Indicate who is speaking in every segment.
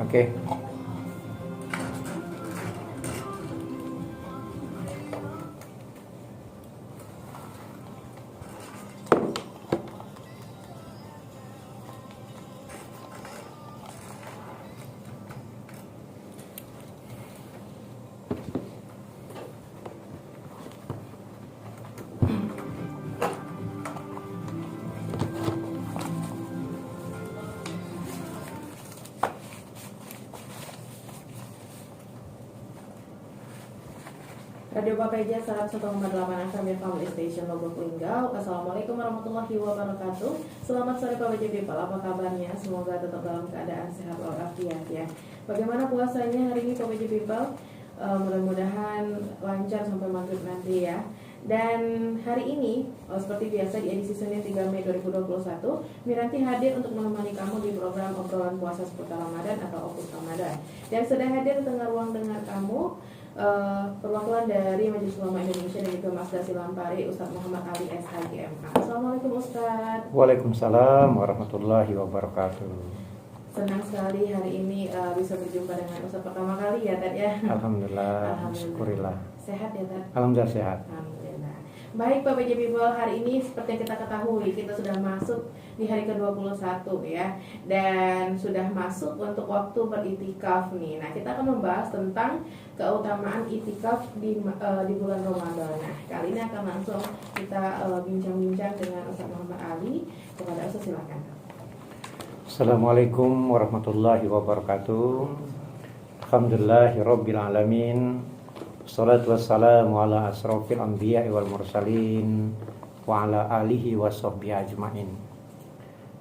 Speaker 1: Oke.
Speaker 2: Radio Papeja 101,8 FM Family Station Lombok Linggau. Assalamualaikum warahmatullahi wabarakatuh. Selamat sore Papeja People, apa kabarnya? Semoga tetap dalam keadaan sehat walafiat ya. Bagaimana puasanya hari ini Papeja People? Mudah-mudahan lancar sampai maghrib nanti ya. Dan hari ini seperti biasa di edisi Senin 3 Mei 2021, Miranti hadir untuk menemani kamu di program obrolan puasa seputar Ramadan atau Opus Ramadan. Dan sudah hadir di tengah ruang dengar kamu perwakilan dari Majelis Ulama Indonesia dan juga Mas Dasi Lampari, Ustadz Muhammad Ali SHGMA. Assalamualaikum Ustadz.
Speaker 1: Waalaikumsalam warahmatullahi wabarakatuh.
Speaker 2: Senang sekali hari ini bisa berjumpa dengan Ustadz pertama kali ya Tad ya.
Speaker 1: Alhamdulillah. Syukurillah.
Speaker 2: Sehat ya Tad?
Speaker 1: Alhamdulillah sehat.
Speaker 2: Alhamdulillah. Baik Pak PJ People, hari ini seperti yang kita ketahui kita sudah masuk di hari ke-21 ya. Dan sudah masuk untuk waktu beritikaf nih. Nah kita akan membahas tentang keutamaan itikaf di bulan Ramadan. Nah kali ini akan langsung kita bincang-bincang dengan Ustadz Muhammad Ali. Kepada Ustadz silakan.
Speaker 1: Assalamualaikum warahmatullahi wabarakatuh. Alhamdulillahirabbil alamin. Wassalatu wassalamu ala asrofil anbiya'i wal mursalin wa ala alihi wa sahbihi ajma'in.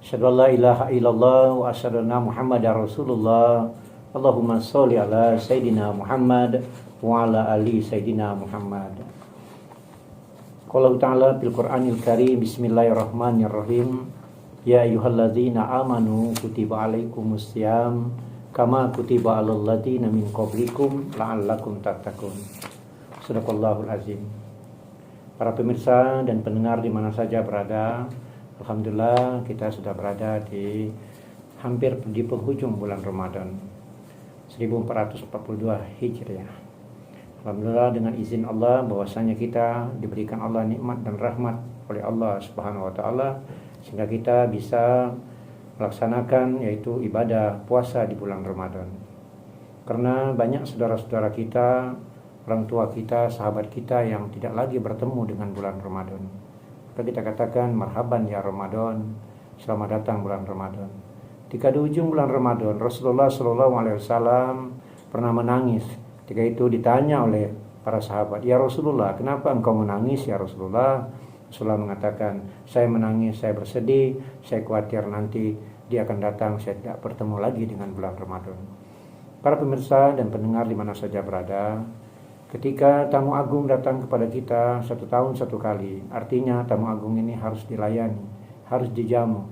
Speaker 1: Asyhadu an la ilaha illallah wa asyhadu anna Muhammadar Rasulullah. Allahumma sholli ala Sayyidina Muhammad wa ala ali Sayyidina Muhammad. Qala ta'ala fil Qur'anil Karim, bismillahirrahmanirrahim. Ya ayyuhalladzina amanu kutiba alaikumus syiyam kama kutiba alal ladzina min qablikum la'allakum tattaqun. Shadaqallahul azim. Para pemirsa dan pendengar di mana saja berada, alhamdulillah kita sudah berada di hampir di penghujung bulan Ramadan 1442 Hijriah. Alhamdulillah dengan izin Allah bahwasanya kita diberikan Allah nikmat dan rahmat oleh Allah Subhanahu wa taala sehingga kita bisa melaksanakan yaitu ibadah puasa di bulan Ramadan. Karena banyak saudara-saudara kita, orang tua kita, sahabat kita yang tidak lagi bertemu dengan bulan Ramadan. Maka kita katakan marhaban ya Ramadan, selamat datang bulan Ramadan. Ketika di ujung bulan Ramadan, Rasulullah SAW pernah menangis. Ketika itu ditanya oleh para sahabat, ya Rasulullah, kenapa engkau menangis ya Rasulullah? Rasulullah mengatakan, saya menangis, saya bersedih, saya khawatir nanti dia akan datang, saya tidak bertemu lagi dengan bulan Ramadan. Para pemirsa dan pendengar di mana saja berada, ketika tamu agung datang kepada kita 1 tahun 1 kali, artinya tamu agung ini harus dilayani, harus dijamu.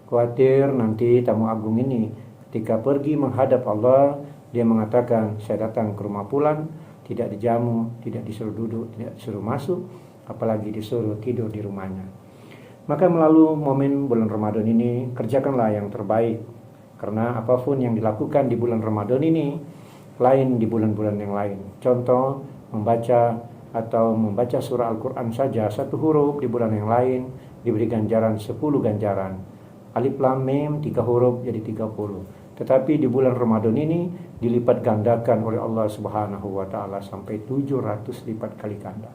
Speaker 1: Khawatir nanti tamu agung ini ketika pergi menghadap Allah, dia mengatakan, saya datang ke rumah pulang, tidak dijamu, tidak disuruh duduk, tidak disuruh masuk, apalagi disuruh tidur di rumahnya. Maka melalui momen bulan Ramadan ini, kerjakanlah yang terbaik. Karena apapun yang dilakukan di bulan Ramadan ini, lain di bulan-bulan yang lain. Contoh, membaca surah Al-Quran saja 1 huruf di bulan yang lain, diberi ganjaran 10 ganjaran. Alif Lam Mim 3 huruf jadi 30. Tetapi di bulan Ramadan ini, dilipat gandakan oleh Allah Subhanahu wa ta'ala sampai 700 lipat kali ganda.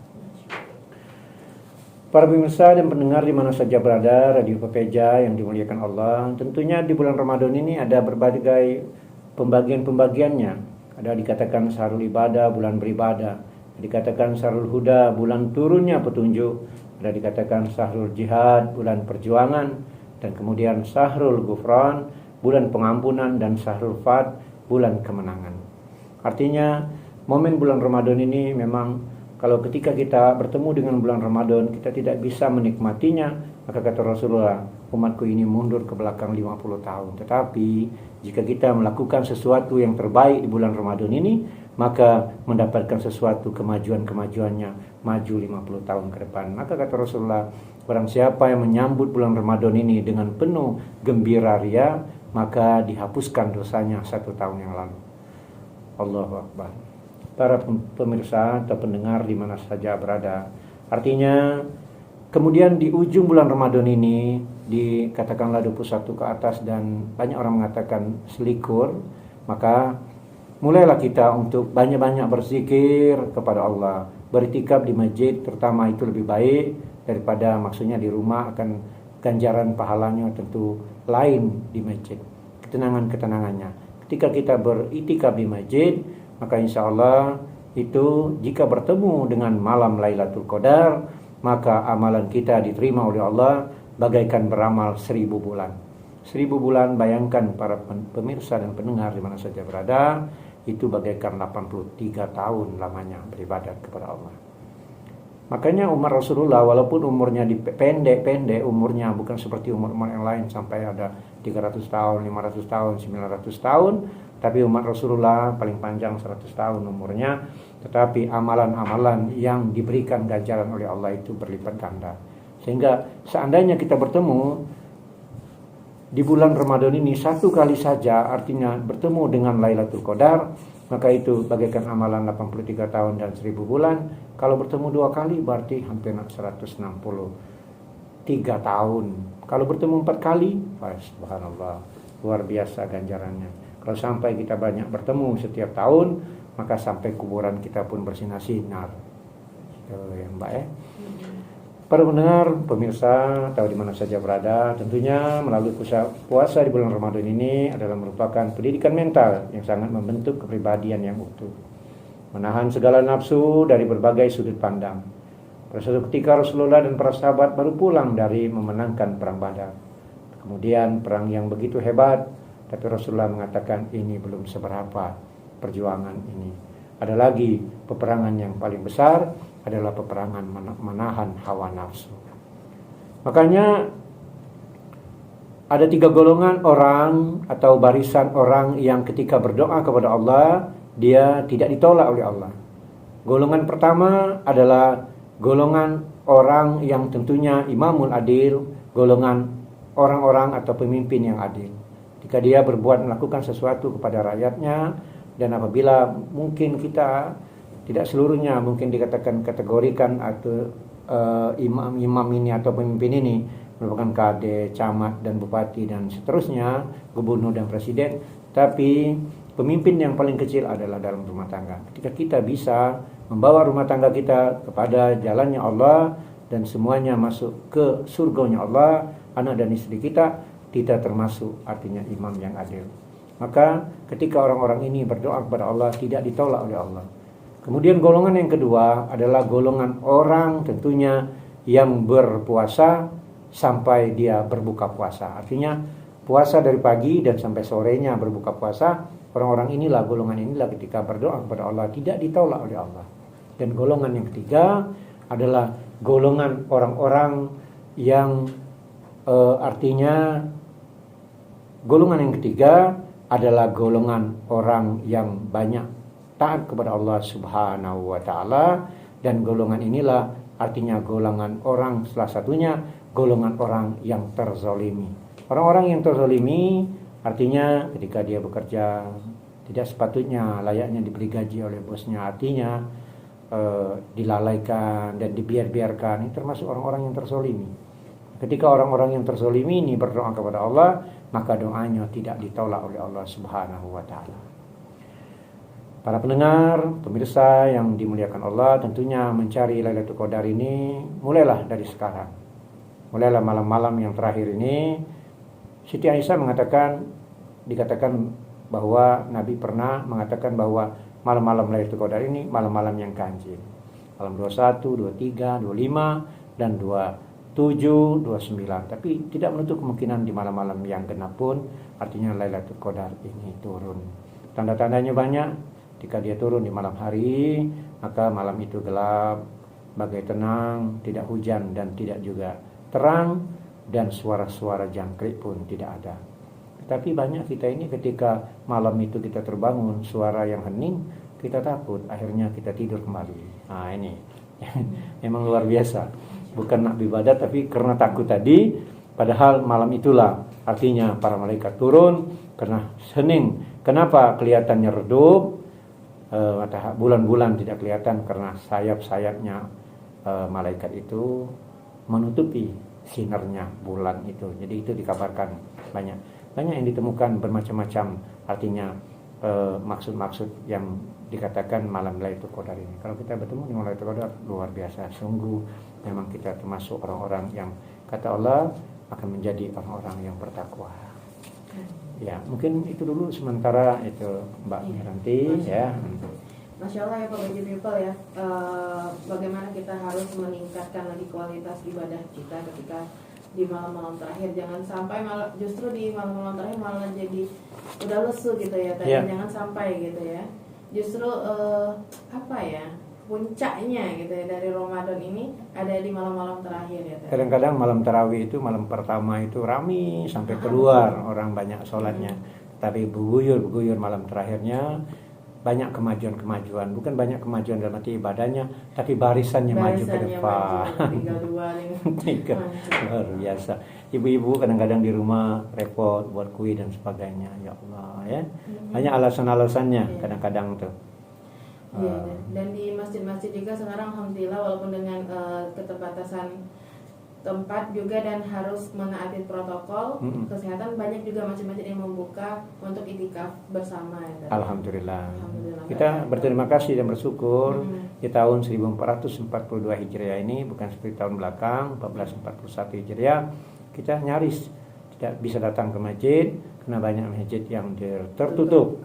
Speaker 1: Para pemirsa dan pendengar di mana saja berada, Radio Papeja yang dimuliakan Allah, tentunya di bulan Ramadan ini ada berbagai pembagian-pembagiannya. Ada dikatakan syahrul ibadah, bulan beribadah. Ada dikatakan syahrul huda, bulan turunnya petunjuk. Ada dikatakan syahrul jihad, bulan perjuangan. Dan kemudian syahrul ghufran, bulan pengampunan. Dan syahrul fat, bulan kemenangan. Artinya momen bulan Ramadan ini memang kalau ketika kita bertemu dengan bulan Ramadan, kita tidak bisa menikmatinya, maka kata Rasulullah, umatku ini mundur ke belakang 50 tahun. Tetapi, jika kita melakukan sesuatu yang terbaik di bulan Ramadan ini, maka mendapatkan sesuatu kemajuan-kemajuannya, maju 50 tahun ke depan. Maka kata Rasulullah, barang siapa yang menyambut bulan Ramadan ini dengan penuh gembira ria, maka dihapuskan dosanya 1 tahun yang lalu. Allahu Akbar. Para pemirsa atau pendengar di mana saja berada, artinya kemudian di ujung bulan Ramadan ini, dikatakanlah 21 ke atas dan banyak orang mengatakan selikur, maka mulailah kita untuk banyak-banyak berzikir kepada Allah. Beriktikaf di masjid terutama itu lebih baik daripada maksudnya di rumah, akan ganjaran pahalanya tentu lain di masjid, ketenangannya. Ketika kita beriktikaf di masjid, maka insya Allah itu jika bertemu dengan malam Lailatul Qadar, maka amalan kita diterima oleh Allah bagaikan beramal 1000 bulan. 1000 bulan, bayangkan para pemirsa dan pendengar di mana saja berada, itu bagaikan 83 tahun lamanya beribadat kepada Allah. Makanya umur Rasulullah walaupun umurnya pendek umurnya, bukan seperti umur yang lain sampai ada 300 tahun, 500 tahun, 900 tahun, tapi umat Rasulullah paling panjang 100 tahun umurnya, tetapi amalan-amalan yang diberikan ganjaran oleh Allah itu berlipat ganda. Sehingga seandainya kita bertemu di bulan Ramadan ini 1 kali saja, artinya bertemu dengan Lailatul Qadar, maka itu bagaikan amalan 83 tahun dan 1000 bulan. Kalau bertemu 2 kali berarti hampir 163 tahun. Kalau bertemu 4 kali, subhanallah, luar biasa ganjarannya. Kalau sampai kita banyak bertemu setiap tahun, maka sampai kuburan kita pun bersinar-sinar. Ya Mbak ya. Para pendengar, pemirsa, tahu di mana saja berada, tentunya melalui puasa di bulan Ramadan ini adalah merupakan pendidikan mental yang sangat membentuk kepribadian yang utuh. Menahan segala nafsu dari berbagai sudut pandang. Pada suatu ketika Rasulullah dan para sahabat baru pulang dari memenangkan perang Badar. Kemudian perang yang begitu hebat, tapi Rasulullah mengatakan ini belum seberapa perjuangan ini. Ada lagi peperangan yang paling besar, adalah peperangan menahan hawa nafsu. Makanya ada 3 golongan orang atau barisan orang yang ketika berdoa kepada Allah, dia tidak ditolak oleh Allah. Golongan pertama adalah golongan orang yang tentunya imamul adil, golongan orang-orang atau pemimpin yang adil. Jika dia melakukan sesuatu kepada rakyatnya, dan apabila mungkin kita tidak seluruhnya mungkin dikatakan kategorikan atau imam ini atau pemimpin ini merupakan kade, camat dan bupati dan seterusnya, gubernur dan presiden, tapi pemimpin yang paling kecil adalah dalam rumah tangga. Ketika kita bisa membawa rumah tangga kita kepada jalannya Allah dan semuanya masuk ke surganya Allah, anak dan istri kita termasuk artinya imam yang adil. Maka ketika orang-orang ini berdoa kepada Allah, tidak ditolak oleh Allah. Kemudian golongan yang kedua adalah golongan orang tentunya yang berpuasa sampai dia berbuka puasa. Artinya puasa dari pagi dan sampai sorenya berbuka puasa. Orang-orang inilah, golongan inilah ketika berdoa kepada Allah tidak ditolak oleh Allah. Dan golongan yang ketiga adalah golongan orang-orang yang artinya golongan yang ketiga adalah golongan orang yang banyak taat kepada Allah Subhanahu wa taala, dan golongan inilah artinya golongan orang, salah satunya golongan orang yang terzolimi. Orang-orang yang terzolimi artinya ketika dia bekerja tidak sepatutnya layaknya diberi gaji oleh bosnya, artinya dilalaikan dan dibiarkan, ini termasuk orang-orang yang terzolimi. Ketika orang-orang yang terzolimi ini berdoa kepada Allah, maka doanya tidak ditolak oleh Allah Subhanahu wa taala. Para pendengar, pemirsa yang dimuliakan Allah, tentunya mencari Lailatul Qadar ini mulailah dari sekarang. Mulailah malam-malam yang terakhir ini. Siti Aisyah dikatakan bahwa Nabi pernah mengatakan bahwa malam-malam Lailatul Qadar ini malam-malam yang ganjil. Malam 21, 23, 25 dan 27, 29. Tapi tidak menutup kemungkinan di malam-malam yang genap pun artinya Lailatul Qadar ini turun. Tanda-tandanya banyak. Jika dia turun di malam hari, maka malam itu gelap, bagai tenang, tidak hujan dan tidak juga terang, dan suara-suara jangkrik pun tidak ada. Tapi banyak kita ini ketika malam itu kita terbangun suara yang hening, kita takut, akhirnya kita tidur kembali. Nah ini memang luar biasa. Bukan nak ibadah tapi karena takut tadi, padahal malam itulah Artinya para malaikat turun karena hening. Kenapa kelihatannya redup? Bulan-bulan tidak kelihatan karena sayap-sayapnya malaikat itu menutupi sinarnya bulan itu. Jadi itu dikabarkan banyak yang ditemukan bermacam-macam. Artinya maksud-maksud yang dikatakan malam Lailatul Qadar ini. Kalau kita bertemu di malam Lailatul Qadar luar biasa. Sungguh memang kita termasuk orang-orang yang kata Allah akan menjadi orang-orang yang bertakwa. Ya, mungkin itu dulu sementara itu Mbak Miranti ya.
Speaker 2: Masya Allah ya Pak Baji People ya, bagaimana kita harus meningkatkan lagi kualitas ibadah kita ketika di malam-malam terakhir. Jangan sampai justru di malam-malam terakhir malah jadi udah lesu gitu ya tadi. Jangan sampai gitu ya. Justru puncaknya gitu ya dari Ramadan ini ada di malam-malam terakhir ya.
Speaker 1: Kadang-kadang malam tarawih itu malam pertama itu rame sampai keluar orang banyak sholatnya. Tapi berguyur malam terakhirnya banyak kemajuan, bukan banyak kemajuan dalam arti ibadahnya, tapi barisannya maju ke depan.
Speaker 2: Tinggal dua nih.
Speaker 1: Luar biasa. Ibu-ibu kadang-kadang di rumah repot buat kue dan sebagainya. Ya Allah ya. Banyak alasan-alasannya kadang-kadang tuh.
Speaker 2: Iya, dan di masjid-masjid juga sekarang alhamdulillah walaupun dengan keterbatasan tempat juga dan harus menaati protokol kesehatan, banyak juga masjid-masjid yang membuka untuk itikaf bersama ya.
Speaker 1: Alhamdulillah. Kita berterima kasih dan bersyukur di tahun 1442 Hijriah ini, bukan seperti tahun belakang 1441 Hijriah, kita nyaris tidak bisa datang ke masjid karena banyak masjid yang tertutup.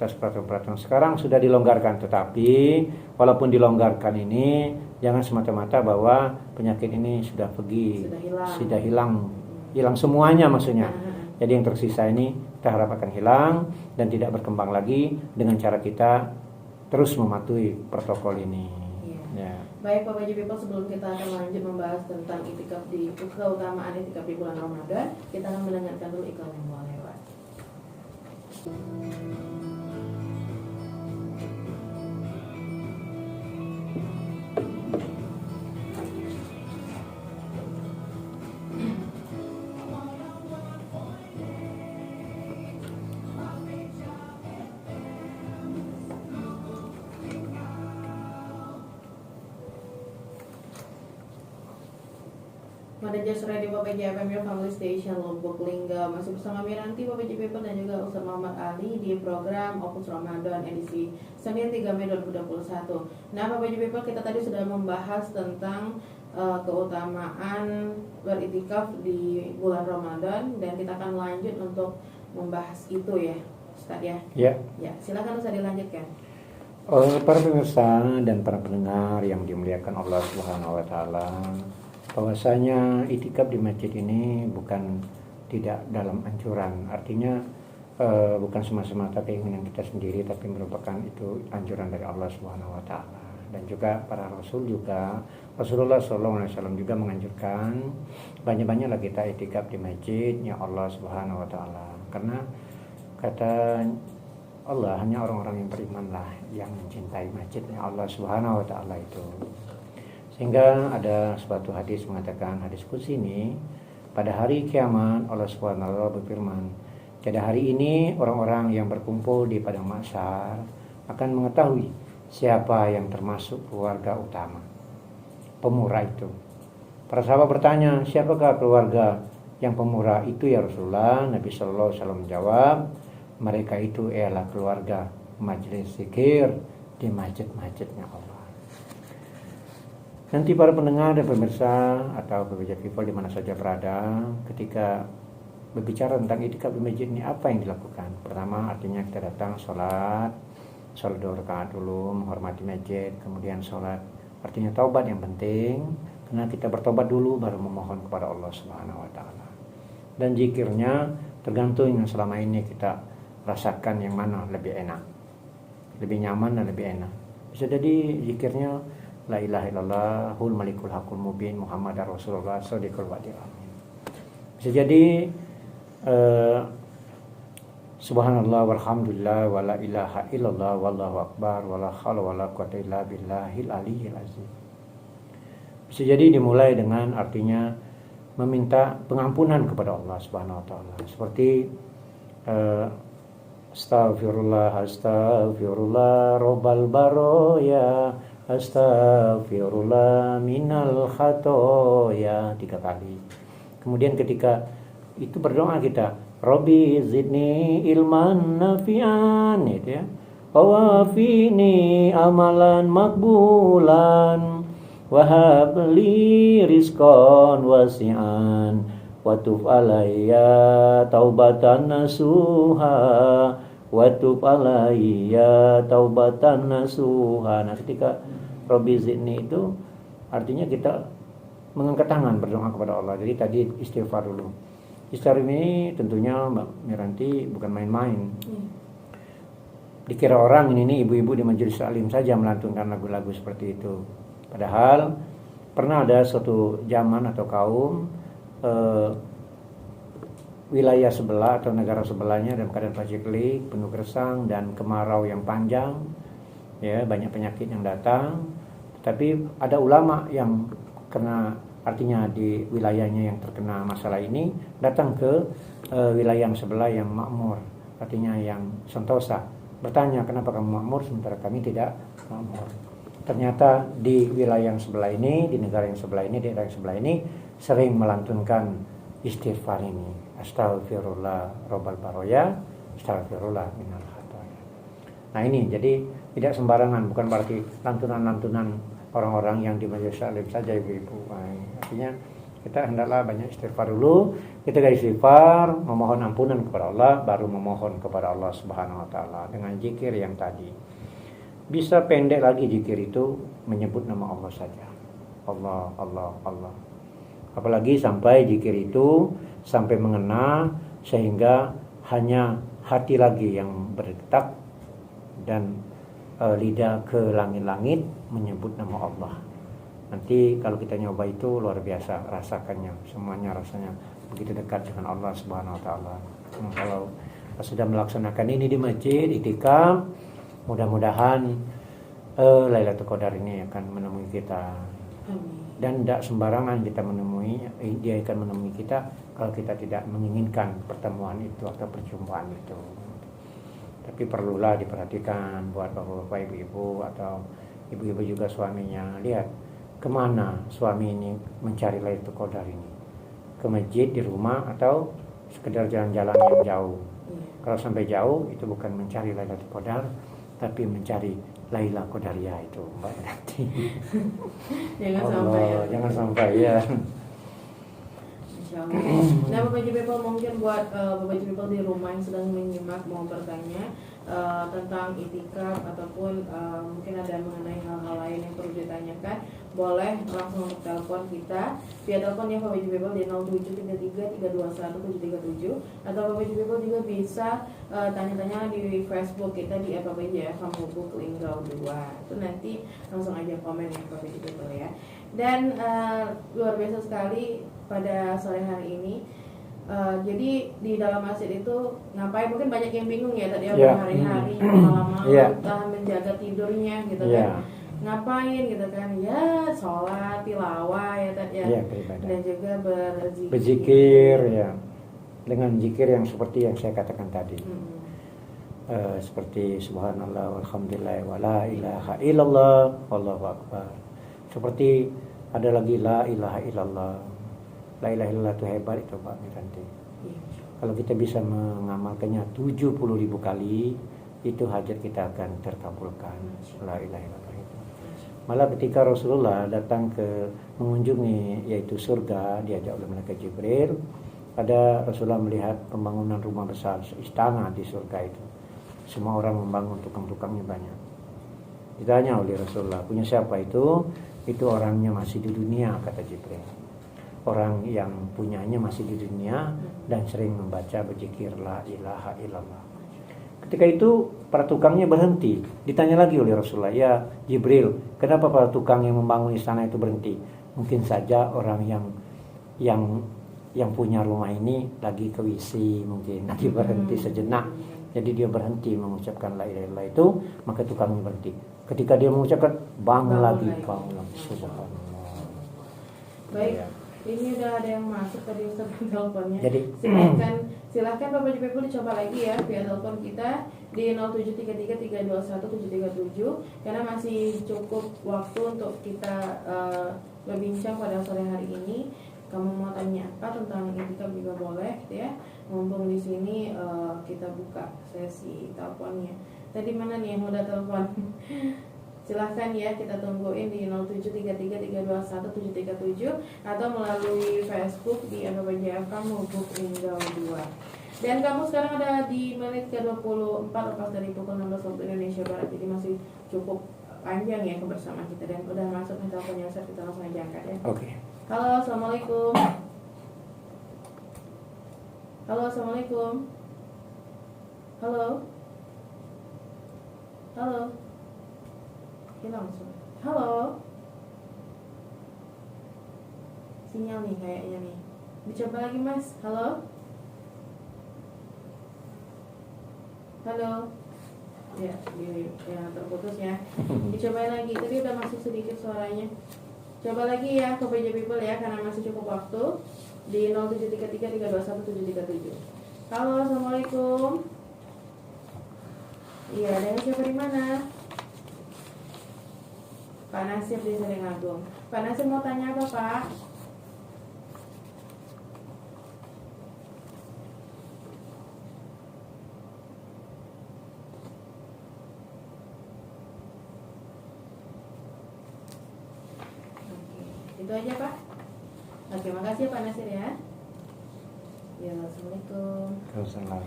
Speaker 1: Atas peraturan-peraturan sekarang sudah dilonggarkan, tetapi walaupun dilonggarkan ini jangan semata-mata bahwa penyakit ini sudah pergi, sudah hilang semuanya maksudnya. Jadi yang tersisa ini kita harap akan hilang dan tidak berkembang lagi dengan cara kita terus mematuhi protokol ini. Ya.
Speaker 2: Baik Pak Baji People, sebelum kita akan lanjut membahas tentang itikaf di keutamaan itikaf di bulan Ramadan, kita akan mendengarkan dulu iklan yang mau lewat. Pada Jazz Radio PPJ FM Your Family Station Lombok Linggau, masih bersama Miranti, PPJ People dan juga Ustaz Muhammad Ali di program Opus Ramadan edisi Senin 3 Mei 2021. Nah PPJ People, kita tadi sudah membahas tentang keutamaan beritikaf di bulan Ramadan dan kita akan lanjut untuk membahas itu ya Ustaz ya. Ya, silakan Ustaz dilanjutkan.
Speaker 1: Para pemirsa dan para pendengar yang dimuliakan Allah Subhanahu wa taala, bahwasanya itikaf di masjid ini bukan tidak dalam anjuran, artinya bukan semata-mata keinginan kita sendiri, tapi merupakan itu anjuran dari Allah Subhanahu wa taala. Dan juga para rasul juga, Rasulullah SAW juga menganjurkan banyak-banyaklah kita itikaf di masjidnya Allah Subhanahu wa taala. Karena kata Allah, hanya orang-orang yang berimanlah yang mencintai masjidnya Allah Subhanahu wa taala itu. Sehingga ada suatu hadis mengatakan, hadis qudsi ini, pada hari kiamat Allah Subhanahu wa taala berfirman, pada hari ini orang-orang yang berkumpul di padang mahsyar akan mengetahui siapa yang termasuk keluarga utama, pemurah itu. Para sahabat bertanya, siapakah keluarga yang pemurah itu ya Rasulullah? Nabi sallallahu alaihi wasallam menjawab, mereka itu ialah keluarga majelis zikir di masjid-masjidnya Allah. Nanti para pendengar dan pemirsa atau PPJ People di mana saja berada, ketika berbicara tentang itikaf di masjid ini, apa yang dilakukan? Pertama, artinya kita datang sholat 2 rakaat dulu, menghormati masjid, kemudian sholat, artinya taubat yang penting, karena kita bertobat dulu baru memohon kepada Allah Subhanahu wa taala. Dan zikirnya tergantung yang selama ini kita rasakan yang mana lebih enak, lebih nyaman dan lebih enak. Bisa jadi zikirnya la ilaha illallah hul malikul hakul mubin Muhammadar Rasulullah shadiqul wa'di amin. Bisa jadi subhanallah walhamdulillah wala ilaha illallah wallahu akbar wala haula wala quwwata illa billahil aliyyil azim. Bisa jadi dimulai dengan artinya meminta pengampunan kepada Allah Subhanahu wa taala. Seperti Astaghfirullah, astaghfirullah Rabbal baroya, astaghfirullah minal khatoya 3 kali. Kemudian ketika itu berdoa kita, Rabbi zidni ilman nafi'an, gitu ya. Wafini amalan makbulan, wahabli rizqan wasi'an, watub alayya taubatan nasuha, watub alayya taubatan nasuha. Nah, ketika Rabbi zidni itu artinya kita mengangkat tangan berdoa kepada Allah. Jadi tadi istighfar dulu. Istighfar ini tentunya Mbak Miranti bukan main-main. Dikira orang ini ibu-ibu di majelis taklim saja melantunkan lagu-lagu seperti itu. Padahal pernah ada suatu zaman atau kaum wilayah sebelah atau negara sebelahnya dalam keadaan paceklik, penuh gersang dan kemarau yang panjang, ya, banyak penyakit yang datang. Tapi ada ulama yang kena, artinya di wilayahnya yang terkena masalah ini datang ke wilayah yang sebelah yang makmur, artinya yang sentosa, bertanya, kenapa kamu makmur sementara kami tidak makmur? Ternyata di wilayah yang sebelah ini, di negara yang sebelah ini, di daerah yang sebelah ini sering melantunkan istighfar ini. Astaghfirullah Rabbal baroya, astaghfirullah minal khatoya. Nah ini jadi tidak sembarangan, bukan berarti lantunan-lantunan orang-orang yang di majelis taklim saja ibu-ibu. Artinya kita hendaklah banyak istighfar dulu. Kita istighfar, memohon ampunan kepada Allah, baru memohon kepada Allah Subhanahu wa taala dengan zikir yang tadi. Bisa pendek lagi zikir itu, menyebut nama Allah saja. Allah, Allah, Allah. Apalagi sampai zikir itu sampai mengena sehingga hanya hati lagi yang berdetak dan lidah ke langit-langit menyebut nama Allah. Nanti kalau kita nyoba itu luar biasa rasakannya, semuanya rasanya begitu dekat dengan Allah Subhanahu wa taala. Kalau sudah melaksanakan ini di masjid itikaf, mudah-mudahan Lailatul Qadar ini akan menemui kita. Dan tidak sembarangan kita menemui, dia akan menemui kita kalau kita tidak menginginkan pertemuan itu atau perjumpaan itu. Tapi perlulah diperhatikan buat bapak-bapak, ibu-ibu atau ibu-ibu juga suaminya. Lihat kemana suami ini mencari Lailatul Qadar ini, ke masjid, di rumah, atau sekedar jalan-jalan yang jauh. Kalau sampai jauh itu bukan mencari Lailatul Qadar, tapi mencari Laila Qadariyah itu Mbak nanti.
Speaker 2: Jangan sampai ya.
Speaker 1: Jangan sampai ya.
Speaker 2: Nah, Bapak Ibu People, mungkin buat Bapak Ibu People di rumah yang sedang menyimak mau bertanya tentang itikaf ataupun mungkin ada mengenai hal-hal lain yang perlu ditanyakan, boleh langsung untuk telepon kita via telepon ya Bapak Ibu People di 0733321737, atau Bapak Ibu People juga bisa tanya-tanya di Facebook kita di @PPJFM Lubuk Linggau 2. Itu nanti langsung aja komen ya Bapak Ibu People ya. Dan luar biasa sekali pada sore hari ini. Jadi di dalam masjid itu ngapain, mungkin banyak yang bingung ya tadi hari-hari malam-malam tahan menjaga tidurnya gitu kan. Ngapain gitu kan, ya sholat, tilawah ya tadi ya, dan juga berzikir ya, dengan zikir yang seperti yang saya katakan tadi. Seperti subhanallah walhamdulillah wala ilaha illallah wallahu akbar. Seperti ada lagi la ilaha illallah. La ilaha illallah itu hebat itu Pak Miranti. Kalau kita bisa mengamalkannya 70.000 kali, itu hajat kita akan terkabulkan. La ilaha illallah itu. Malah ketika Rasulullah datang ke mengunjungi yaitu surga, diajak oleh malaikat Jibril, ada Rasulullah melihat pembangunan rumah besar, istana di surga itu. Semua orang membangun, tukang-tukangnya banyak. Ditanya oleh Rasulullah, punya siapa itu? Itu orangnya masih di dunia, kata Jibril. Orang yang punyanya masih di dunia dan sering membaca berzikir la ilaha illallah. Ketika itu para tukangnya berhenti. Ditanya lagi oleh Rasulullah, ya Jibril, kenapa para tukang yang membangun istana itu berhenti? Mungkin saja orang yang punya rumah ini lagi ke WC, mungkin lagi berhenti sejenak. Jadi dia berhenti mengucapkan la ilaha illallah itu, maka tukangnya berhenti. Ketika dia mengucapkan, bangun lagi. Subhanallah. Baik. Ini udah ada yang masuk tadi Ustaz teleponnya.
Speaker 1: Jadi
Speaker 2: silahkan Bapak Ibu dicoba lagi ya via telepon kita di 0733321737 karena masih cukup waktu untuk kita berbincang pada sore hari ini. Kamu mau tanya apa tentang itikaf juga boleh ya. Mumpung di sini kita buka sesi teleponnya. Tadi mana nih yang udah telepon? Silahkan ya, kita tungguin di 0733321737 atau melalui Facebook di FBJFK Lubuk Linggau 2. Dan kamu sekarang ada di menit ke-24 lepas dari pukul 16 waktu Indonesia Barat. Jadi masih cukup panjang ya kebersamaan kita. Dan udah masuk nih teleponnya Ustaz, kita langsung aja angkat ya.
Speaker 1: Oke.
Speaker 2: Halo, Assalamualaikum. Halo, Assalamualaikum. Halo. Halo. Hilang semua. Halo. Sinyal nih kayaknya nih. Dicoba lagi Mas. Halo. Halo. Ya, terputus ya. Dicoba lagi. Tadi udah masuk sedikit suaranya. Coba lagi ya ke PJ People ya karena masih cukup waktu di 0733321737. Halo, Assalamualaikum. Iya, dengan siapa di mana? Pak Nasir di Sering Agung. Pak Nasir mau tanya apa Pak? Oke, itu aja Pak. Oke, makasih ya Pak Nasir ya. Ya, Assalamualaikum.
Speaker 1: Waalaikumsalam.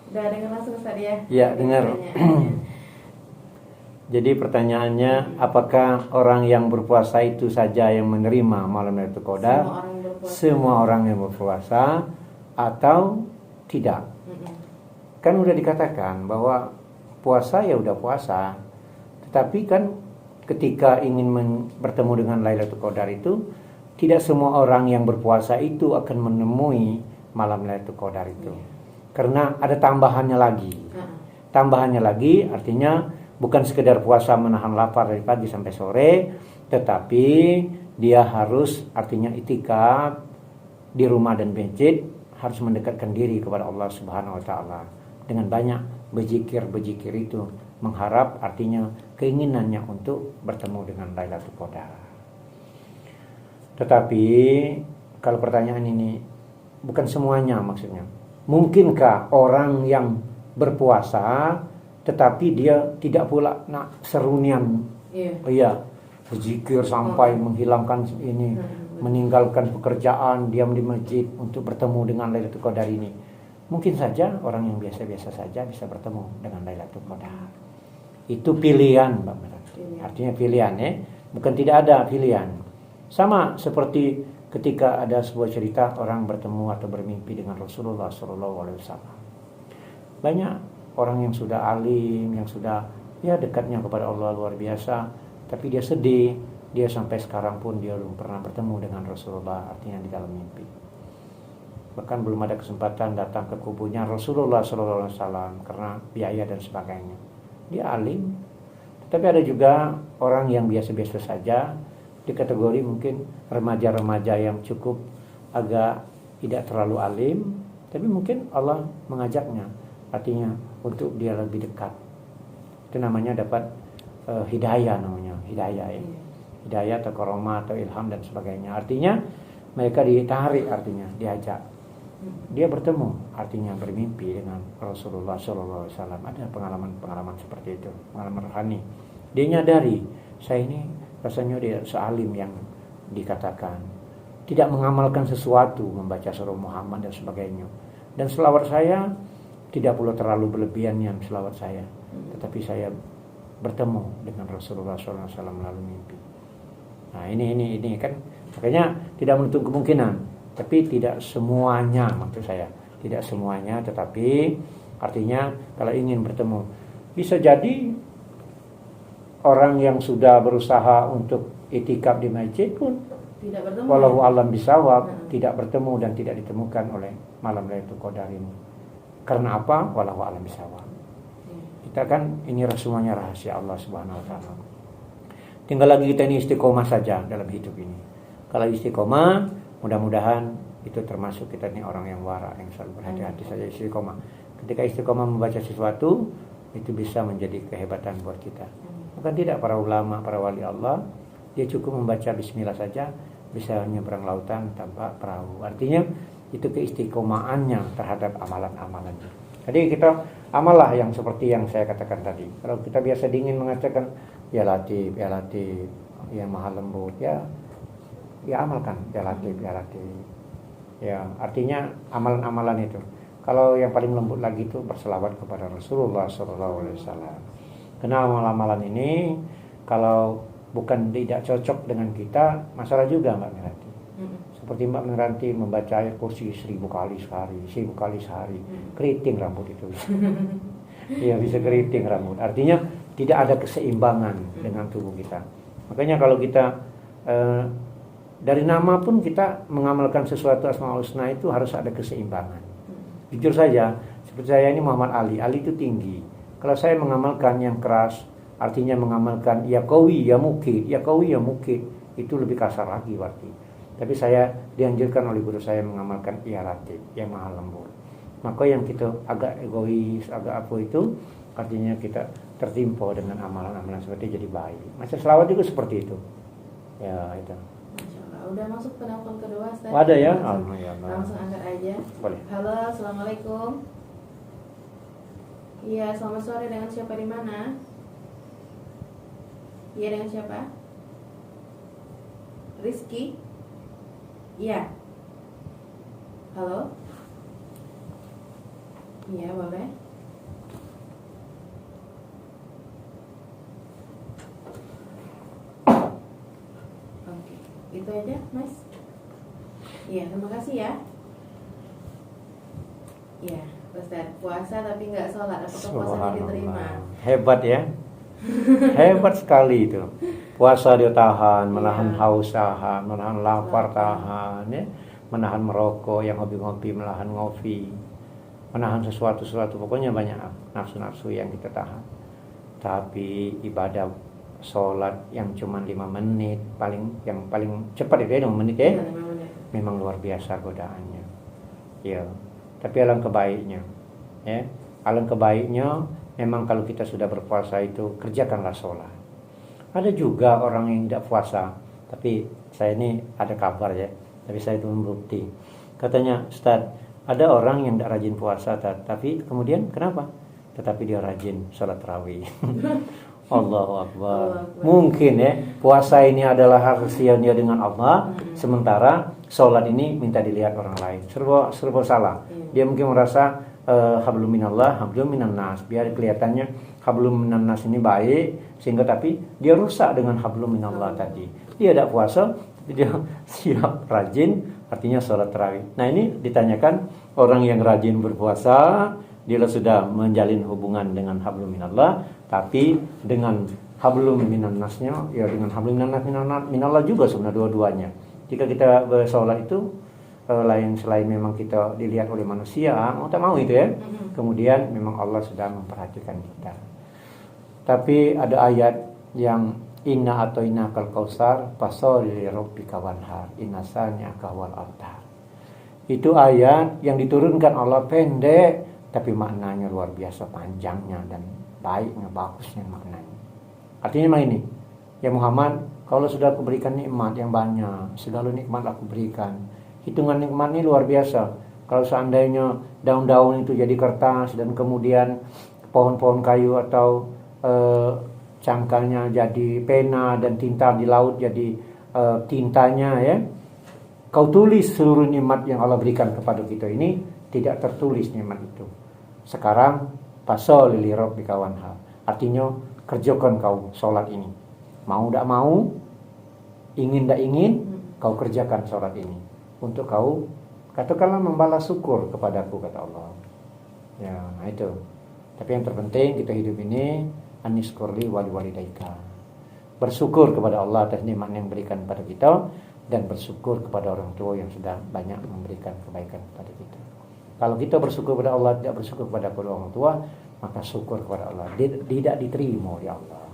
Speaker 2: Udah dengar langsung tadi ya?
Speaker 1: Iya, dengar. Jadi pertanyaannya, apakah orang yang berpuasa itu saja yang menerima malam Lailatul Qadar? Semua orang yang berpuasa atau tidak? Kan udah dikatakan bahwa puasa ya udah puasa. Tetapi kan ketika ingin bertemu dengan Lailatul Qadar itu, tidak semua orang yang berpuasa itu akan menemui malam Lailatul Qadar itu. Karena ada tambahannya lagi. Tambahannya lagi artinya bukan sekedar puasa menahan lapar dari pagi sampai sore, tetapi dia harus artinya itikaf di rumah dan masjid, harus mendekatkan diri kepada Allah Subhanahu wa taala dengan banyak berzikir itu, mengharap artinya keinginannya untuk bertemu dengan Lailatul Qadar. Tetapi kalau pertanyaan ini bukan semuanya maksudnya. Mungkinkah orang yang berpuasa tetapi dia tidak pula nak serunian, iya, berzikir sampai menghilangkan ini, meninggalkan pekerjaan, diam di masjid untuk bertemu dengan Lailatul Qadar ini. Mungkin saja orang yang biasa-biasa saja bisa bertemu dengan Lailatul Qadar. Itu pilihan, Mbak Mira. Artinya pilihan ya, bukan tidak ada pilihan. Sama seperti ketika ada sebuah cerita orang bertemu atau bermimpi dengan Rasulullah SAW. Banyak orang yang sudah alim, yang sudah ya dekatnya kepada Allah luar biasa, tapi dia sedih, dia sampai sekarang pun dia belum pernah bertemu dengan Rasulullah, artinya di dalam mimpi. Bahkan belum ada kesempatan datang ke kuburnya Rasulullah SAW karena biaya dan sebagainya. Dia alim, tapi ada juga orang yang biasa-biasa saja, di kategori mungkin remaja-remaja yang cukup agak tidak terlalu alim, tapi mungkin Allah mengajaknya, artinya untuk dia lebih dekat. Itu namanya dapat hidayah namanya, hidayah ya. Hidayah atau karomah atau ilham dan sebagainya. Artinya mereka ditarik, artinya diajak. Dia bertemu, artinya bermimpi dengan Rasulullah SAW. Ada pengalaman-pengalaman seperti itu, pengalaman rohani. Dia nyadari, saya ini rasanya dia sealim yang dikatakan. Tidak mengamalkan sesuatu, membaca surah Muhammad dan sebagainya. Dan selawat saya tidak perlu terlalu berlebihan yang selawat saya, tetapi saya bertemu dengan Rasulullah SAW melalui mimpi. Nah ini kan makanya tidak menutup kemungkinan, tapi tidak semuanya, maksud saya tidak semuanya, tetapi artinya kalau ingin bertemu bisa jadi orang yang sudah berusaha untuk itikaf di masjid pun tidak bertemu. Wallahu a'lam bishawab, tidak bertemu dan tidak ditemukan oleh malam Lailatul Qadar ini. Karena apa? Wallahu a'lam bishawab. Kita kan ini semuanya rahasia Allah Subhanahu wa taala. Tinggal lagi kita ini istiqomah saja dalam hidup ini. Kalau istiqomah, mudah-mudahan itu termasuk kita ini orang yang wara, yang selalu berhati-hati saja istiqomah. Ketika istiqomah membaca sesuatu, itu bisa menjadi kehebatan buat kita. Bukan tidak, para ulama, para wali Allah, dia cukup membaca bismillah saja bisa nyebrang lautan tanpa perahu. Artinya itu keistiqomahannya terhadap amalan-amalannya. Jadi kita amalah yang seperti yang saya katakan tadi. Kalau kita biasa dingin mengatakan ya Latif, ya Maha Lembut, ya amalkan ya Latif, ya Latif. Ya, artinya amalan-amalan itu. Kalau yang paling lembut lagi itu berselawat kepada Rasulullah SAW. Karena amalan-amalan ini kalau bukan tidak cocok dengan kita, masalah juga Mbak Miranti. Seperti Mbak Miranti membaca ayat kursi 1000 kali sehari, keriting rambut itu. Iya, bisa keriting rambut. Artinya tidak ada keseimbangan dengan tubuh kita. Makanya kalau kita dari nama pun kita mengamalkan sesuatu Asmaul Husna itu harus ada keseimbangan. Jujur saja, seperti saya ini Muhammad Ali itu tinggi. Kalau saya mengamalkan yang keras, artinya mengamalkan ya qawi ya mukid, itu lebih kasar lagi berarti. Tapi saya dianjurkan oleh guru saya mengamalkan ya Latif, yang Maha Lembut. Maka yang kita agak egois, agak apa itu, artinya kita tertimpa dengan amalan-amalan seperti jadi baik. Macam selawat juga seperti itu. Ya, itu.
Speaker 2: Udah masuk ke telepon kedua, Ustaz.
Speaker 1: Ada ya?
Speaker 2: Langsung angkat aja.
Speaker 1: Boleh.
Speaker 2: Halo, assalamualaikum. Iya, selamat sore. Dengan siapa di mana? Iya, dengan siapa? Rizky. Iya. Halo. Iya, boleh. Itu aja, Mas. Iya, terima kasih ya. Iya, Ustaz, puasa tapi nggak sholat, apakah puasanya diterima?
Speaker 1: Hebat ya. Hebat sekali itu. Puasa dia tahan, menahan haus tahan, menahan lapar tahan, ya. Menahan merokok, yang hobi-hobi menahan ngopi, menahan sesuatu, pokoknya banyak nafsu-nafsu yang kita tahan. Tapi ibadah sholat yang cuma 5 menit yang paling cepat itu ya 5 menit ya, memang luar biasa godaannya ya. Tapi alangkah baiknya ya, memang kalau kita sudah berpuasa itu kerjakanlah sholat. Ada juga orang yang tidak puasa, tapi saya ini ada kabar ya, tapi saya itu membukti, katanya Ustaz, ada orang yang tidak rajin puasa tapi kemudian kenapa? Tetapi dia rajin sholat tarawih. Allahu Akbar. Mungkin ya puasa ini adalah rahasia dia dengan Allah, sementara sholat ini minta dilihat orang lain. Serba salah. Dia mungkin merasa hablum minallah, hablum minan nas. Biar kelihatannya hablum minan nas ini baik, sehingga tapi dia rusak dengan hablum minallah tadi. Dia tidak puasa, tapi dia siap rajin, artinya sholat tarawih. Nah ini ditanyakan orang yang rajin berpuasa, dia sudah menjalin hubungan dengan hablum minallah, tapi dengan hablum minan nasnya, ya dengan hablum minallah juga sebenarnya dua-duanya. Jika kita bersolat itu lain selain memang kita dilihat oleh manusia, mau tak mau itu ya. Kemudian memang Allah sudah memperhatikan kita. Tapi ada ayat yang inna atau inna kal kausar fasholli rabbika wanhar innasanya kawal abtar. Itu ayat yang diturunkan Allah pendek, tapi maknanya luar biasa panjangnya dan baiknya, bagusnya maknanya. Artinya memang ini, ya Muhammad, kalau sudah aku berikan nikmat yang banyak, segala nikmat aku berikan. Hitungan nikmat ini luar biasa. Kalau seandainya daun-daun itu jadi kertas dan kemudian pohon-pohon kayu atau cangkangnya jadi pena dan tinta di laut jadi tintanya ya. Kau tulis seluruh nikmat yang Allah berikan kepada kita ini, tidak tertulis nikmat itu. Sekarang fasholli li rabbika wanhar. Artinya kerjakan kau sholat ini. Mau tidak mau, ingin tidak ingin, kau kerjakan sholat ini. Untuk kau, katakanlah membalas syukur kepadaku, kata Allah. Ya, nah itu. Tapi yang terpenting kita hidup ini aniskurli wali walidaika. Bersyukur kepada Allah atas nikmat yang berikan kepada kita, dan bersyukur kepada orang tua yang sudah banyak memberikan kebaikan kepada kita. Kalau kita bersyukur kepada Allah, tidak bersyukur kepada orang tua, maka syukur kepada Allah tidak diterima oleh Allah.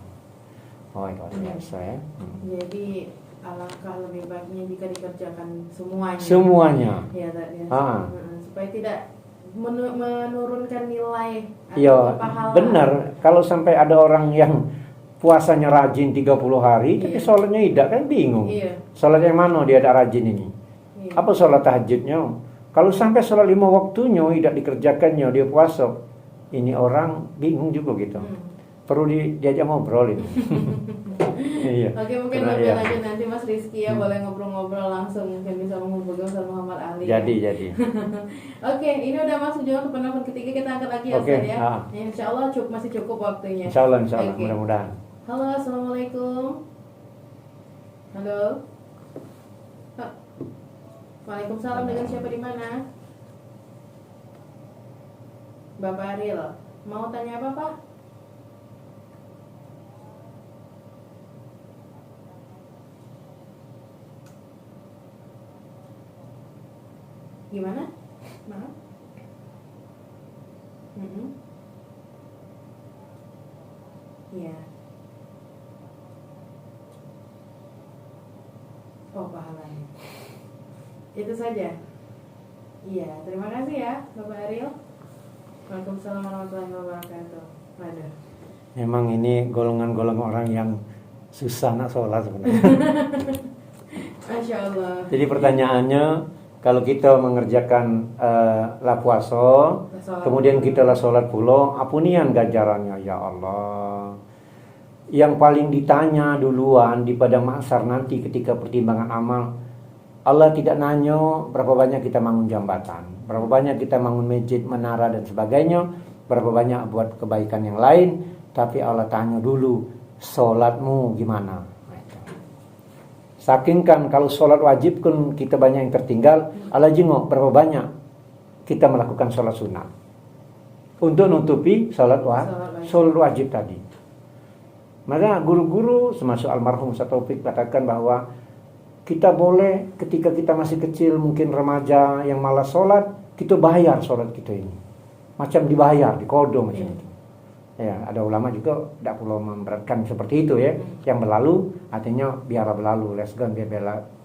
Speaker 1: Oh, itu biasa ya.
Speaker 2: Jadi alangkah lebih baiknya jika dikerjakan semuanya.
Speaker 1: Semuanya.
Speaker 2: Ya, tadi.
Speaker 1: Ah.
Speaker 2: Supaya tidak menurunkan nilai
Speaker 1: Iya,
Speaker 2: atau pahala.
Speaker 1: benar. Kalau sampai ada orang yang puasanya rajin 30 hari, tapi sholatnya tidak, kan bingung.
Speaker 2: Iya.
Speaker 1: Sholat yang mana dia ada rajin ini?
Speaker 2: Iya.
Speaker 1: Apa sholat tahajudnya? Kalau sampai sholat 5 waktunya tidak dikerjakannya, dia puasa, ini orang bingung juga gitu. Perlu diajak ngobrol ini. Iya.
Speaker 2: Oke, mungkin lebih lanjut nanti Mas Rizky ya boleh ngobrol-ngobrol langsung, mungkin bisa menghubungi Ustaz Muhammad Ali.
Speaker 1: Jadi.
Speaker 2: Oke, ini udah masuk juga ke penelpon ketiga, kita angkat lagi ya Ustaz ya. Insya Allah masih cukup waktunya.
Speaker 1: Insya Allah,
Speaker 2: Okay.
Speaker 1: mudah-mudahan.
Speaker 2: Halo, assalamualaikum. Halo. Waalaikumsalam, dengan siapa di mana? Bapak Ariel, mau tanya apa Pak? Gimana? Maaf. Iya. Oh, pahalanya. Itu saja. Iya, terima kasih ya Bapak Ariel. Waalaikumsalam warahmatullahi wabarakatuh. Ada.
Speaker 1: Memang ini golongan-golongan orang yang susah nak sholat sebenarnya.
Speaker 2: Masya Allah.
Speaker 1: Jadi pertanyaannya, kalau kita mengerjakan la puasa, kemudian kita la sholat pula, apunian ganjarannya ya Allah. Yang paling ditanya duluan di pada mahsyar nanti ketika pertimbangan amal, Allah tidak nanya berapa banyak kita bangun jambatan, berapa banyak kita bangun masjid, menara dan sebagainya, berapa banyak buat kebaikan yang lain, tapi Allah tanya dulu sholatmu gimana. Saking kan kalau sholat wajib kan kita banyak yang tertinggal, Allah jengok berapa banyak kita melakukan sholat sunnah untuk nutupi sholat wajib tadi. Maka guru-guru termasuk almarhum Ustaz Taufik katakan bahwa kita boleh ketika kita masih kecil, mungkin remaja yang malas sholat, kita bayar sholat kita ini. Macam dibayar, dikodo macam itu. Ya, ada ulama juga tidak perlu memberatkan seperti itu ya. Yang berlalu artinya biarlah berlalu, lesgan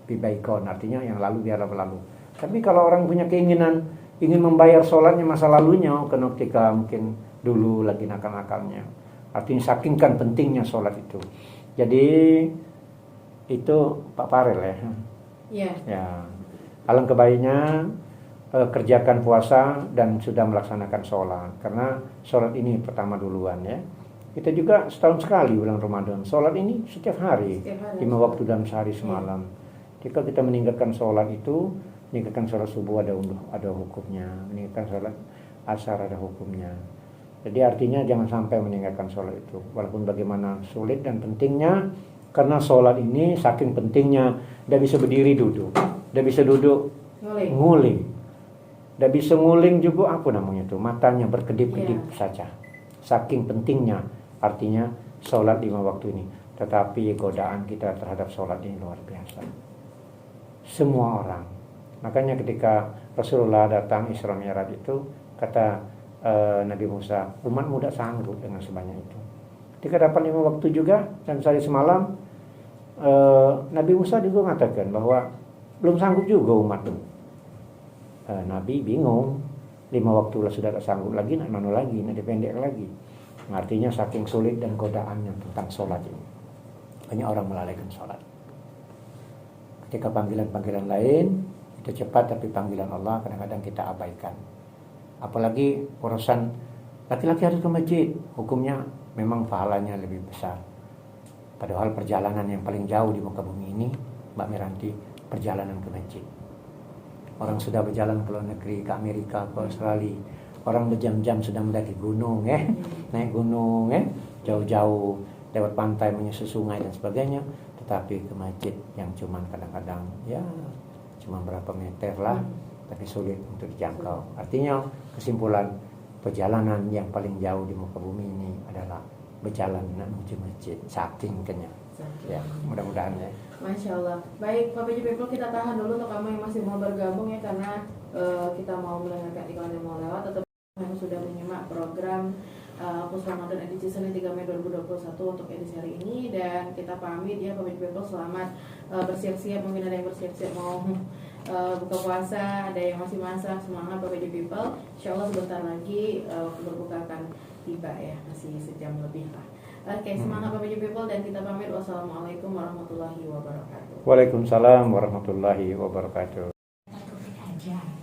Speaker 1: bibaikon, artinya yang lalu biarlah berlalu. Tapi kalau orang punya keinginan ingin membayar sholatnya masa lalunya, ketika mungkin dulu lagi nakal-nakalnya, artinya sakingkan pentingnya sholat itu. Jadi itu Pak Farel ya. Iya. Ya. Alangkah baiknya kerjakan puasa dan sudah melaksanakan sholat, karena sholat ini pertama duluan ya. Kita juga setahun sekali bulan Ramadan. Sholat ini setiap hari 5 waktu dalam sehari semalam. Jika kita meninggalkan sholat itu, meninggalkan sholat subuh ada hukumnya, meninggalkan sholat asar ada hukumnya. Jadi artinya jangan sampai meninggalkan sholat itu, walaupun bagaimana sulit dan pentingnya. Karena sholat ini saking pentingnya, tidak bisa berdiri duduk, tidak bisa duduk nguling, tidak bisa nguling juga apa namanya itu, matanya berkedip-kedip saja. Saking pentingnya, artinya sholat 5 waktu ini. Tetapi godaan kita terhadap sholat ini luar biasa. Semua orang. Makanya ketika Rasulullah datang Isra Mi'raj itu, kata Nabi Musa, umat muda sanggup dengan sebanyak itu. Ketika dapat 5 waktu juga dan sehari semalam, Nabi Musa juga mengatakan bahwa belum sanggup juga umat itu. Nabi bingung, 5 waktu lah sudah tak sanggup lagi, nak mana lagi, nak dipendek lagi. Artinya saking sulit dan godaannya tentang sholat ini, banyak orang melalaikan sholat. Ketika panggilan-panggilan lain kita cepat, tapi panggilan Allah kadang-kadang kita abaikan. Apalagi urusan laki-laki harus ke masjid, hukumnya memang pahalanya lebih besar. Padahal perjalanan yang paling jauh di muka bumi ini, Mbak Miranti, perjalanan ke masjid. Orang sudah berjalan ke luar negeri, ke Amerika, ke Australia. Orang berjam-jam sudah mendaki gunung, naik gunung, jauh-jauh lewat pantai, menyusur sungai dan sebagainya. Tetapi ke masjid yang cuman kadang-kadang cuma berapa meter lah, tapi sulit untuk dijangkau. Artinya kesimpulan, perjalanan yang paling jauh di muka bumi ini adalah berjalan menuju masjid, saking kenyang. Ya, mudah-mudahan ya.
Speaker 2: Masya Allah. Baik, Bapak Ibu people, kita tahan dulu untuk kamu yang masih mau bergabung ya, karena kita mau mendengarkan iklan yang mau lewat, atau yang sudah menyimak program Pus Ramadan edisi Senin 3 Mei 2021 untuk edisi hari ini. Dan kita pamit ya Pak People, selamat bersiap-siap, mungkin ada yang bersiap-siap mau buka puasa, ada yang masih masak, semangat Bapak People. Insyaallah sebentar lagi waktu berbuka akan tiba ya, masih sejam lebih lah. Oke, semangat Bapak People dan kita pamit. Wassalamualaikum warahmatullahi wabarakatuh.
Speaker 1: Waalaikumsalam warahmatullahi wabarakatuh.
Speaker 3: Aja.